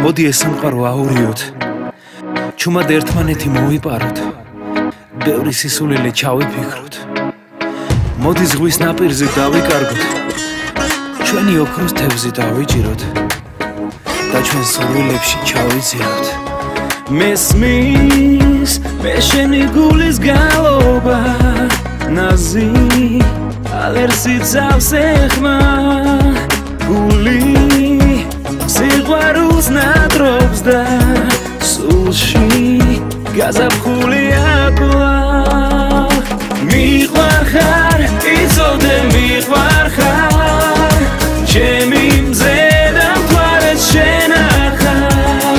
მოდი ეს სამყარო აურიოთ ჩუმად ერთმანეთი მოვიპაროთ ბევრი სისულელე ჩავიფიქროთ მოდი ზღვის ნაპირზე დავიკარგოთ ჩვენი ოქროს თევზი დავიჭიროთ და ჩვენ სურვილებში ჩავიძიოთ მესმის მე შენი გულის გალობა ნაზი ალერსი წავს ეხმა გული სიყვარულს ნადრობს და სულში გაზაფხულია კვლავ მიყვარხარ იცოდე მიყვარხარ ჩემი მზედა მთვარეს შენ ახარ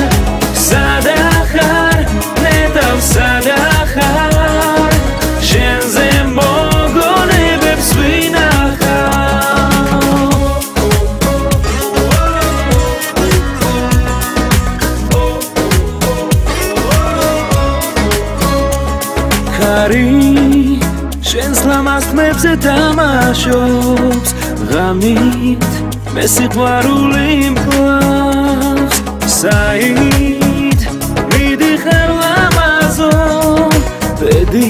სადა ხარ ნეტავ სადა ხარ შენზე მოგონებებს ვინახავ ხარი შენს ლამაზ ხმებზე თამაშობს ღამით მე სიყვარული მკლავს საით მიდიხარ ლამაზო ბედი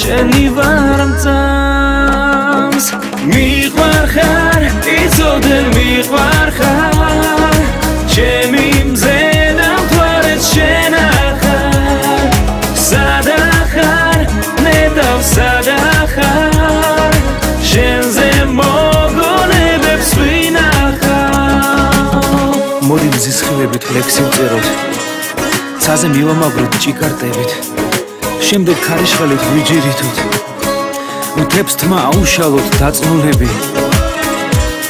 შენი ვარ მწამს მიყვარხარ იცოდე მიყვარხარ ჩემი მზედა მთვარეს შენ ახარ სადა ხარ ნეტავ სადა ხარ შენზე მოგონებებს ვინახავ მოდი მზის ხილებით ლექსი ვწეროთ ცაზე მივამაგროთ ჭიკარტებით შემდეგ ქარიშხალით ვიჯირითოთ მთებს თმა აუშალოთ დაწნულები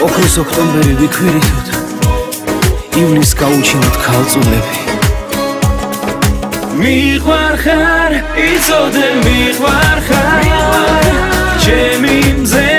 ოქროს ოქტომბერი ვიქვირითოთ ივლის გაუჩინოთ ქალწულები მიყვარხარ იცოდე მიყვარხარ ჩემი მზე